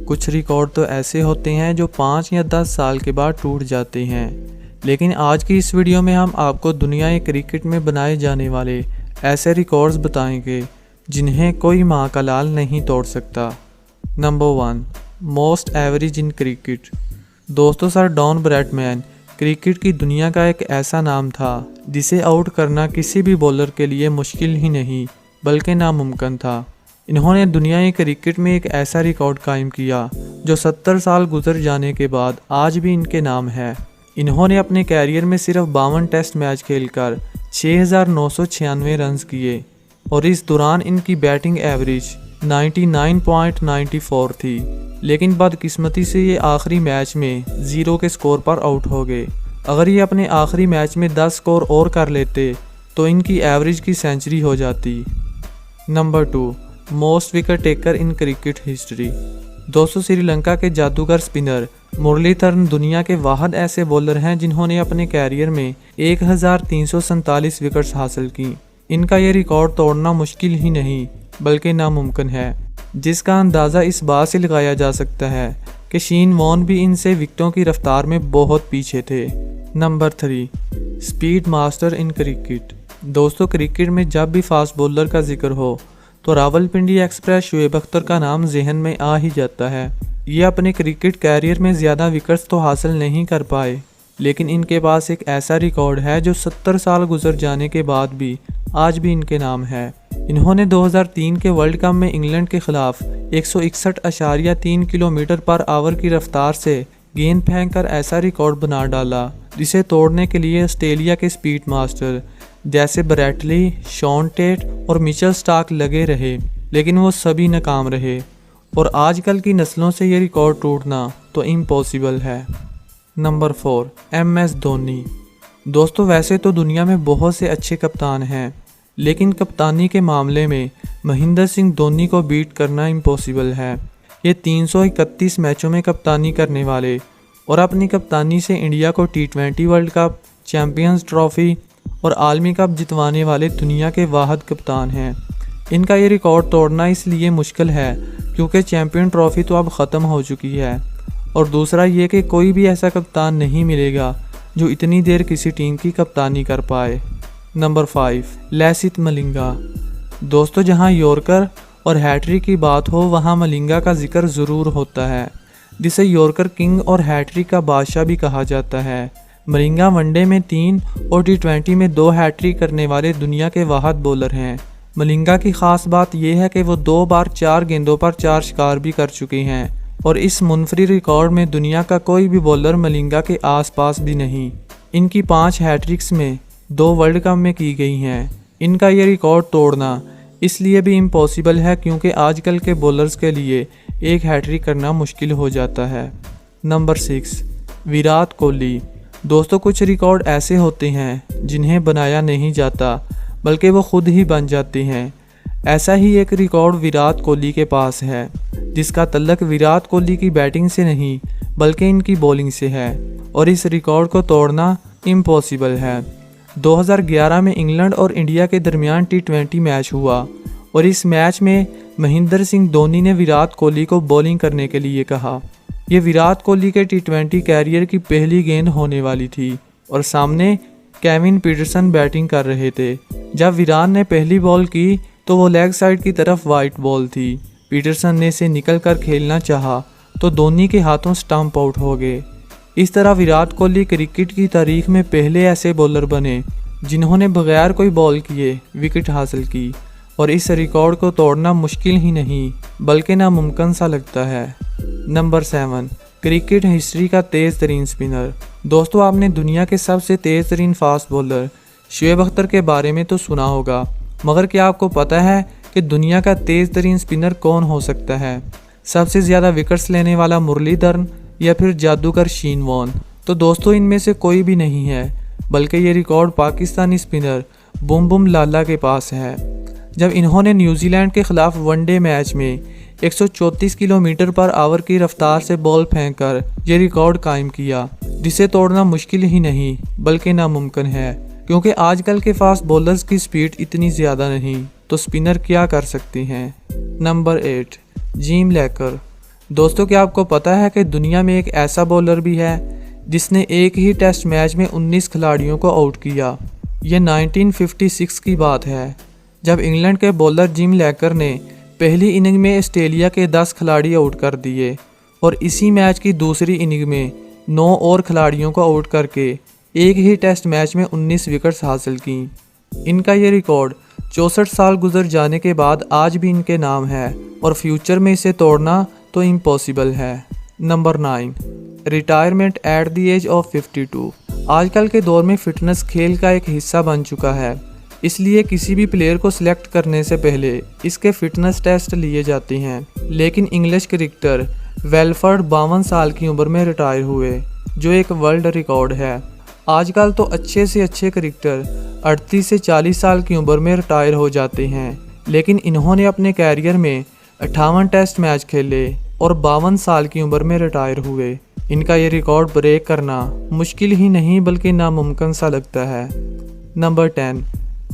कुछ रिकॉर्ड तो ऐसे होते हैं जो 5 या 10 साल के बाद टूट जाते हैं, लेकिन आज की इस वीडियो में हम आपको दुनिया क्रिकेट में बनाए जाने वाले ऐसे रिकॉर्ड्स बताएंगे जिन्हें कोई माँ का लाल नहीं तोड़ सकता। Number 1, most average in cricket. दोस्तों, सर डॉन ब्रैडमैन क्रिकेट की दुनिया का एक ऐसा नाम था जिसे आउट करना किसी भी बॉलर के लिए मुश्किल ही नहीं बल्कि नामुमकिन था। इन्होंने दुनिया क्रिकेट में एक ऐसा रिकॉर्ड कायम किया जो 70 साल गुजर जाने के बाद आज भी इनके नाम है। इन्होंने अपने कैरियर में सिर्फ 52 टेस्ट मैच खेलकर 6,996 रन्स किए और इस दौरान इनकी बैटिंग एवरेज 99.94 थी, लेकिन बदकिस्मती से ये आखिरी मैच में 0 के स्कोर पर आउट हो गए। अगर ये अपने आखिरी मैच में 10 स्कोर और कर लेते तो इनकी एवरेज की सेंचुरी हो जाती। Number 2, most wicket taker in cricket history. दोस्तों, श्रीलंका के जादूगर स्पिनर मुरलीधरन दुनिया के वाहिद ऐसे बॉलर हैं जिन्होंने अपने कैरियर में 1347 विकेट्स हासिल की। इनका ये रिकॉर्ड तोड़ना मुश्किल ही नहीं बल्कि नामुमकिन है, जिसका अंदाज़ा इस बात से लगाया जा सकता है कि शेन वॉर्न भी इनसे विकेटों की रफ्तार में बहुत पीछे थे। Number 3, speed master in cricket. दोस्तों, क्रिकेट में जब भी फास्ट बॉलर का जिक्र हो तो रावलपिंडी एक्सप्रेस शुएब अख्तर का नाम जहन में आ ही जाता है। ये अपने क्रिकेट कैरियर में ज़्यादा विकेट्स तो हासिल नहीं कर पाए, लेकिन इनके पास एक ऐसा रिकॉर्ड है जो 70 साल गुजर जाने के बाद भी आज भी इनके नाम है। इन्होंने 2003 के वर्ल्ड कप में इंग्लैंड के खिलाफ 161.3 किलोमीटर पर आवर की रफ्तार से गेंद फेंककर ऐसा रिकॉर्ड बना डाला जिसे तोड़ने के लिए ऑस्ट्रेलिया के स्पीड मास्टर जैसे ब्रैटली, शॉन टेट और मिचेल स्टार्क लगे रहे, लेकिन वो सभी नाकाम रहे और आजकल की नस्लों से ये रिकॉर्ड टूटना तो इम्पॉसिबल है। Number 4, MS Dhoni. दोस्तों, वैसे तो दुनिया में बहुत से अच्छे कप्तान हैं, लेकिन कप्तानी के मामले में महेंद्र सिंह धोनी को बीट करना इम्पॉसिबल है। ये 331 मैचों में कप्तानी करने वाले और अपनी कप्तानी से इंडिया को T20 world cup, champions trophy और आलमी कप जितवाने वाले दुनिया के वाहिद कप्तान हैं। इनका ये रिकॉर्ड तोड़ना इसलिए मुश्किल है क्योंकि चैम्पियन ट्रॉफी तो अब ख़त्म हो चुकी है, और दूसरा ये कि कोई भी ऐसा कप्तान नहीं मिलेगा जो इतनी देर किसी टीम की कप्तानी कर पाए। नंबर 5, लसिथ मलिंगा। दोस्तों, जहां यॉर्कर और हैट्रिक की बात हो वहां मलिंगा का जिक्र ज़रूर होता है, जिसे यॉर्कर किंग और हैट्रिक का बादशाह भी कहा जाता है। मलिंगा वनडे में 3 और T20 में 2 हैट्रिक करने वाले दुनिया के वाहिद बॉलर हैं। मलिंगा की ख़ास बात यह है कि वो 2 बार 4 गेंदों पर 4 शिकार भी कर चुके हैं और इस मुनफरिद रिकॉर्ड में दुनिया का कोई भी बॉलर मलिंगा के आसपास भी नहीं। इनकी 5 हैट्रिक्स में 2 वर्ल्ड कप में की गई हैं। इनका ये रिकॉर्ड तोड़ना इसलिए भी इम्पॉसिबल है क्योंकि आजकल के बॉलर्स के लिए एक हैट्रिक करना मुश्किल हो जाता है। नंबर 6, विराट कोहली। दोस्तों, कुछ रिकॉर्ड ऐसे होते हैं जिन्हें बनाया नहीं जाता बल्कि वो खुद ही बन जाते हैं। ऐसा ही एक रिकॉर्ड विराट कोहली के पास है, जिसका तल्लक विराट कोहली की बैटिंग से नहीं बल्कि इनकी बॉलिंग से है, और इस रिकॉर्ड को तोड़ना इम्पॉसिबल है। 2011 में इंग्लैंड और इंडिया के दरमियान T20 मैच हुआ और इस मैच में महेंद्र सिंह धोनी ने विराट कोहली को बॉलिंग करने के लिए कहा। ये विराट कोहली के T20 कैरियर की पहली गेंद होने वाली थी और सामने केविन पीटरसन बैटिंग कर रहे थे। जब विराट ने पहली बॉल की तो वो लेग साइड की तरफ वाइट बॉल थी। पीटरसन ने इसे निकल कर खेलना चाहा तो धोनी के हाथों स्टंप आउट हो गए। इस तरह विराट कोहली क्रिकेट की तारीख में पहले ऐसे बॉलर बने जिन्होंने बगैर कोई बॉल किए विकेट हासिल की, और इस रिकॉर्ड को तोड़ना मुश्किल ही नहीं बल्कि नामुमकिन सा लगता है। नंबर 7, क्रिकेट हिस्ट्री का तेज़ तरीन स्पिनर। दोस्तों, आपने दुनिया के सबसे तेज़ तरीन फास्ट बॉलर शुएब अख्तर के बारे में तो सुना होगा, मगर क्या आपको पता है कि दुनिया का तेज़ तरीन स्पिनर कौन हो सकता है? सबसे ज़्यादा विकेट्स लेने वाला मुरलीधरन या फिर जादूगर शेन वॉर्न? तो दोस्तों, इनमें से कोई भी नहीं है, बल्कि ये रिकॉर्ड पाकिस्तानी स्पिनर बुम बुम लाला के पास है। जब इन्होंने न्यूजीलैंड के खिलाफ वनडे मैच में 134 किलोमीटर पर आवर की रफ्तार से बॉल फेंककर ये रिकॉर्ड कायम किया, जिसे तोड़ना मुश्किल ही नहीं बल्कि नामुमकिन है, क्योंकि आजकल के फास्ट बॉलर्स की स्पीड इतनी ज़्यादा नहीं, तो स्पिनर क्या कर सकती हैं। नंबर 8, जिम लेकर। दोस्तों, क्या आपको पता है कि दुनिया में एक ऐसा बॉलर भी है जिसने एक ही टेस्ट मैच में 19 खिलाड़ियों को आउट किया। ये 1956 की बात है, जब इंग्लैंड के बॉलर जिम लैकर ने पहली इनिंग में ऑस्ट्रेलिया के 10 खिलाड़ी आउट कर दिए और इसी मैच की दूसरी इनिंग में 9 और खिलाड़ियों को आउट करके एक ही टेस्ट मैच में 19 विकेट्स हासिल की। इनका ये रिकॉर्ड 64 साल गुजर जाने के बाद आज भी इनके नाम है और फ्यूचर में इसे तोड़ना तो इम्पॉसिबल है। Number 9, retirement at the age of 52। आजकल के दौर में फिटनेस खेल का एक हिस्सा बन चुका है, इसलिए किसी भी प्लेयर को सिलेक्ट करने से पहले इसके फिटनेस टेस्ट लिए जाते हैं। लेकिन इंग्लिश क्रिकेटर वेलफर्ड 52 साल की उम्र में रिटायर हुए, जो एक वर्ल्ड रिकॉर्ड है। आजकल तो अच्छे से अच्छे क्रिकेटर 38 से 40 साल की उम्र में रिटायर हो जाते हैं, लेकिन इन्होंने अपने कैरियर में 58 टेस्ट मैच खेले और 52 साल की उम्र में रिटायर हुए। इनका ये रिकॉर्ड ब्रेक करना मुश्किल ही नहीं बल्कि नामुमकिन सा लगता है। नंबर 10,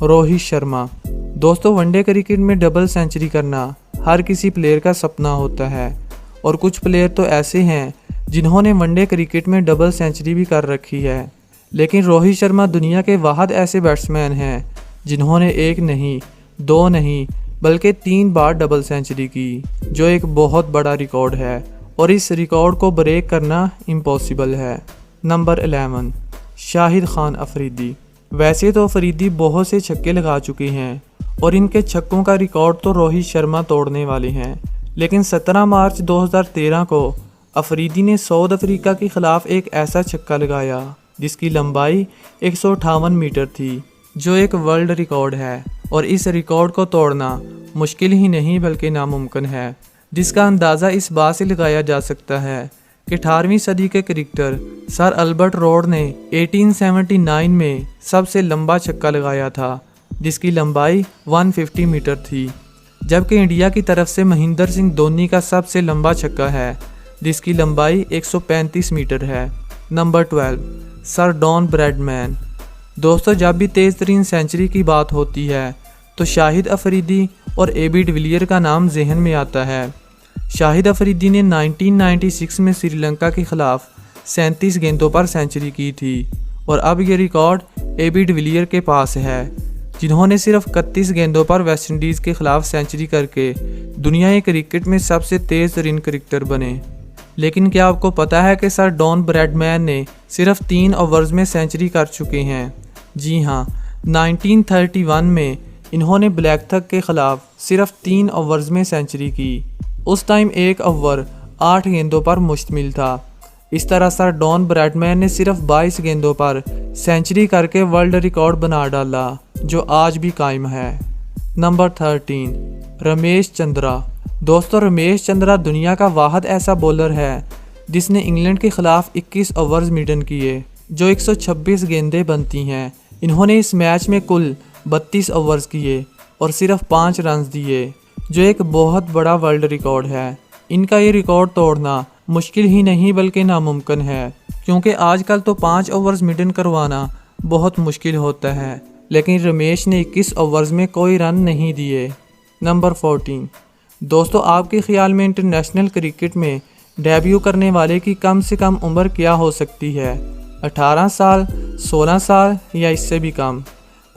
रोहित शर्मा। दोस्तों, वनडे क्रिकेट में डबल सेंचुरी करना हर किसी प्लेयर का सपना होता है और कुछ प्लेयर तो ऐसे हैं जिन्होंने वनडे क्रिकेट में डबल सेंचुरी भी कर रखी है। लेकिन रोहित शर्मा दुनिया के वाहिद ऐसे बैट्समैन हैं जिन्होंने एक नहीं, दो नहीं बल्कि 3 बार डबल सेंचुरी की, जो एक बहुत बड़ा रिकॉर्ड है और इस रिकॉर्ड को ब्रेक करना इम्पॉसिबल है। नंबर 11, शाहिद खान अफरीदी। वैसे तो अफरीदी बहुत से छक्के लगा चुके हैं और इनके छक्कों का रिकॉर्ड तो रोहित शर्मा तोड़ने वाले हैं, लेकिन 17 मार्च 2013 को अफरीदी ने साउथ अफ्रीका के खिलाफ एक ऐसा छक्का लगाया जिसकी लंबाई 158 मीटर थी, जो एक वर्ल्ड रिकॉर्ड है और इस रिकॉर्ड को तोड़ना मुश्किल ही नहीं बल्कि नामुमकिन है, जिसका अंदाज़ा इस बात से लगाया जा सकता है कि 18वीं सदी के क्रिकेटर सर अल्बर्ट रोड ने 1879 में सबसे लंबा छक्का लगाया था, जिसकी लंबाई 150 मीटर थी, जबकि इंडिया की तरफ से महेंद्र सिंह धोनी का सबसे लंबा छक्का है जिसकी लंबाई 135 मीटर है। Number 12, sir Don Bradman. दोस्तों, जब भी तेज़ तरीन सेंचुरी की बात होती है तो शाहिद अफरीदी और एबी डिविलियर का नाम जहन में आता है। शाहिद अफरीदी ने 1996 में श्रीलंका के खिलाफ 37 गेंदों पर सेंचुरी की थी और अब ये रिकॉर्ड एबी डिविलियर के पास है, जिन्होंने सिर्फ 31 गेंदों पर वेस्टइंडीज़ के खिलाफ सेंचुरी करके दुनिया के क्रिकेट में सबसे तेज़ तरीन क्रिकेटर बने। लेकिन क्या आपको पता है कि सर डॉन ब्रैडमैन ने सिर्फ 3 ओवर्स में सेंचुरी कर चुके हैं? जी हाँ, 1931 में इन्होंने ब्लैकथक के खिलाफ सिर्फ 3 ओवर्स में सेंचुरी की। उस टाइम एक ओवर 8 गेंदों पर मुश्तमिल था। इस तरह सर डॉन ब्रैडमैन ने सिर्फ 22 गेंदों पर सेंचुरी करके वर्ल्ड रिकॉर्ड बना डाला, जो आज भी कायम है। नंबर 13, रमेश चंद्रा। दोस्तों, रमेश चंद्रा दुनिया का वाहिद ऐसा बॉलर है जिसने इंग्लैंड के खिलाफ 21 ओवर्स मेडन किए, जो 126 गेंदें बनती हैं। इन्होंने इस मैच में कुल 32 ओवर्स किए और सिर्फ 5 रन दिए, जो एक बहुत बड़ा वर्ल्ड रिकॉर्ड है। इनका ये रिकॉर्ड तोड़ना मुश्किल ही नहीं बल्कि नामुमकिन है, क्योंकि आजकल तो 5 ओवर्स मेडन करवाना बहुत मुश्किल होता है, लेकिन रमेश ने 21 ओवर्स में कोई रन नहीं दिए। नंबर 14, दोस्तों, आपके ख्याल में इंटरनेशनल क्रिकेट में डेब्यू करने वाले की कम से कम उम्र क्या हो सकती है? 18 साल, 16 साल या इससे भी कम?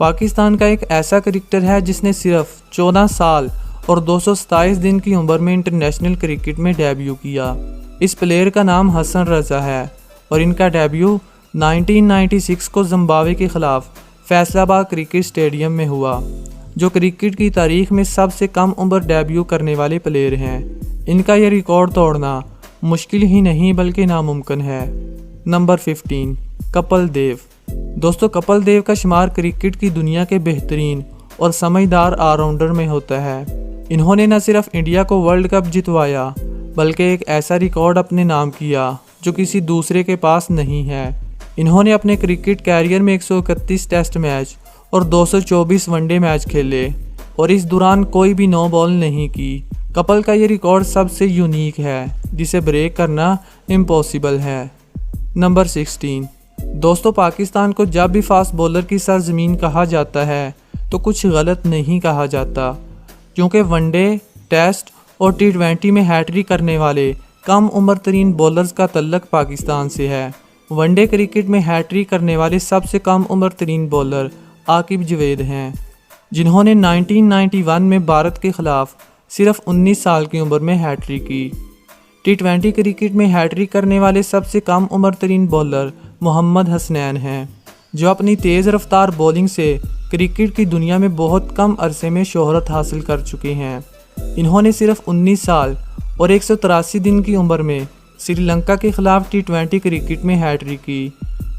पाकिस्तान का एक ऐसा क्रिकेटर है जिसने सिर्फ 14 साल और 227 दिन की उम्र में इंटरनेशनल क्रिकेट में डेब्यू किया। इस प्लेयर का नाम हसन रज़ा है और इनका डेब्यू 1996 को जिम्बाब्वे के खिलाफ फैसलाबाद क्रिकेट स्टेडियम में हुआ, जो क्रिकेट की तारीख में सबसे कम उम्र डेब्यू करने वाले प्लेयर हैं। इनका यह रिकॉर्ड तोड़ना मुश्किल ही नहीं बल्कि नामुमकिन है। नंबर 15, कपिल देव। दोस्तों, कपिल देव का शुमार क्रिकेट की दुनिया के बेहतरीन और समझदार ऑलराउंडर में होता है। इन्होंने न सिर्फ इंडिया को वर्ल्ड कप जितवाया बल्कि एक ऐसा रिकॉर्ड अपने नाम किया जो किसी दूसरे के पास नहीं है। इन्होंने अपने क्रिकेट कैरियर में 131 टेस्ट मैच और 224 वनडे मैच खेले और इस दौरान कोई भी नो बॉल नहीं की। कपिल का ये रिकॉर्ड सबसे यूनिक है, जिसे ब्रेक करना इम्पॉसिबल है। नंबर 16, दोस्तों, पाकिस्तान को जब भी फास्ट बॉलर की सरजमीन कहा जाता है तो कुछ गलत नहीं कहा जाता, क्योंकि वनडे, टेस्ट और T20 में हैट्रिक करने वाले कम उम्र तरीन बॉलर्स का तल्लक पाकिस्तान से है। वनडे क्रिकेट में हैट्रिक करने वाले सबसे कम उम्र तरीन बॉलर आकिब जवेद हैं, जिन्होंने 1991 में भारत के खिलाफ सिर्फ 19 साल की उम्र में हैट्रिक की। T20 क्रिकेट में हैट्रिक करने वाले सबसे कम उम्र तरीन बॉलर मोहम्मद हसनैन हैं, जो अपनी तेज़ रफ्तार बॉलिंग से क्रिकेट की दुनिया में बहुत कम अरसे में शोहरत हासिल कर चुके हैं। इन्होंने सिर्फ 19 साल और 183 दिन की उम्र में श्रीलंका के खिलाफ T20 क्रिकेट में हैट्रिक की।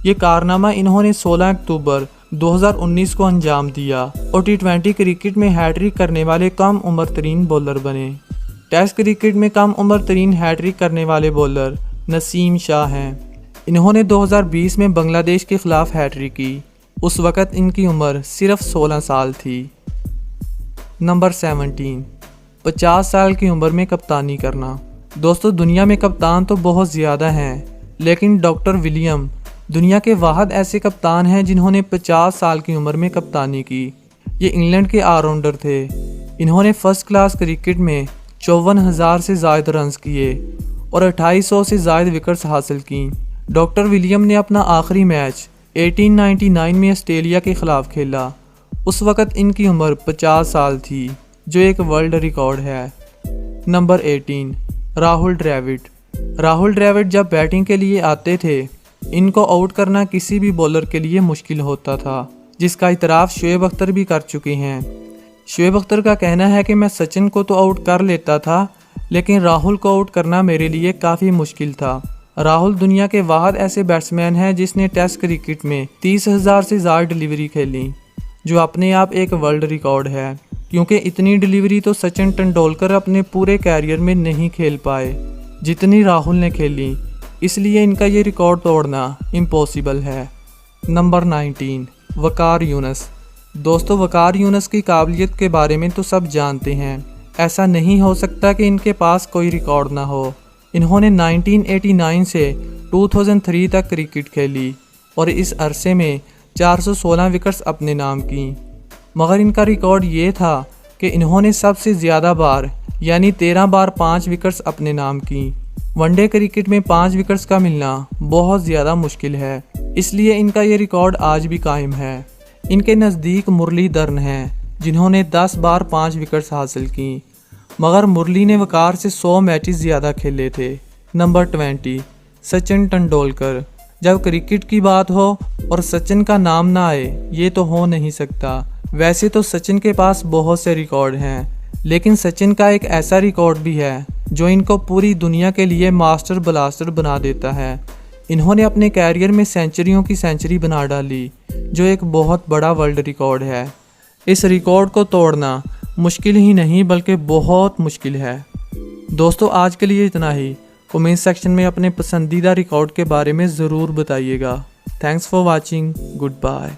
ये कारनामा इन्होंने 16 अक्टूबर 2019 को अंजाम दिया और T20 क्रिकेट में हैट्रिक करने वाले कम उम्र तरीन बॉलर बने। टेस्ट क्रिकेट में कम उम्र तरीन हैट्रिक करने वाले बॉलर नसीम शाह हैं। इन्होंने 2020 में बांग्लादेश के खिलाफ हैट्रिक की। उस वक़्त इनकी उम्र सिर्फ 16 साल थी। नंबर 17, 50 साल की उम्र में कप्तानी करना। दोस्तों, दुनिया में कप्तान तो बहुत ज़्यादा हैं, लेकिन डॉक्टर विलियम दुनिया के वाहद ऐसे कप्तान हैं जिन्होंने 50 साल की उम्र में कप्तानी की। ये इंग्लैंड के ऑलराउंडर थे। इन्होंने फर्स्ट क्लास क्रिकेट में 54,000 से ज़ायद रन्स किए और 2800 से ज़ायद विकेट्स हासिल की। डॉक्टर विलियम ने अपना आखिरी मैच 1899 में ऑस्ट्रेलिया के ख़िलाफ़ खेला। उस वक़्त इनकी उम्र 50 साल थी, जो एक वर्ल्ड रिकॉर्ड है। नंबर 18, राहुल द्रविड़। राहुल द्रविड़ जब बैटिंग के लिए आते थे, इनको आउट करना किसी भी बॉलर के लिए मुश्किल होता था, जिसका इतराफ़ शोएब अख्तर भी कर चुके हैं। शोएब अख्तर का कहना है कि मैं सचिन को तो आउट कर लेता था, लेकिन राहुल को आउट करना मेरे लिए काफ़ी मुश्किल था। राहुल दुनिया के वाहद ऐसे बैट्समैन हैं जिसने टेस्ट क्रिकेट में 30,000 से ज़्यादा डिलीवरी खेली, जो अपने आप एक वर्ल्ड रिकॉर्ड है, क्योंकि इतनी डिलीवरी तो सचिन तेंदुलकर अपने पूरे कैरियर में नहीं खेल पाए जितनी राहुल ने खेली। इसलिए इनका ये रिकॉर्ड तोड़ना इम्पॉसिबल है। नंबर 19, वकार यूनुस। दोस्तों, वकार यूनुस की काबिलियत के बारे में तो सब जानते हैं। ऐसा नहीं हो सकता कि इनके पास कोई रिकॉर्ड ना हो। इन्होंने 1989 से 2003 तक क्रिकेट खेली और इस अरसे में 416 विकेट्स अपने नाम की। मगर इनका रिकॉर्ड ये था कि इन्होंने सबसे ज़्यादा बार यानी 13 बार 5 विकेट्स अपने नाम की। वनडे क्रिकेट में 5 विकेट्स का मिलना बहुत ज़्यादा मुश्किल है, इसलिए इनका ये रिकॉर्ड आज भी कायम है। इनके नज़दीक मुरलीधरन हैं, जिन्होंने 10 बार 5 विकेट्स हासिल की, मगर मुरली ने वकार से 100 मैचेस ज़्यादा खेले थे। नंबर 20, सचिन तेंदुलकर। जब क्रिकेट की बात हो और सचिन का नाम ना आए, ये तो हो नहीं सकता। वैसे तो सचिन के पास बहुत से रिकॉर्ड हैं, लेकिन सचिन का एक ऐसा रिकॉर्ड भी है जो इनको पूरी दुनिया के लिए मास्टर ब्लास्टर बना देता है। इन्होंने अपने कैरियर में सेंचुरियों की सेंचुरी बना डाली, जो एक बहुत बड़ा वर्ल्ड रिकॉर्ड है। इस रिकॉर्ड को तोड़ना मुश्किल ही नहीं बल्कि बहुत मुश्किल है। दोस्तों, आज के लिए इतना ही। कमेंट सेक्शन में अपने पसंदीदा रिकॉर्ड के बारे में ज़रूर बताइएगा। Thanks for watching. Good bye.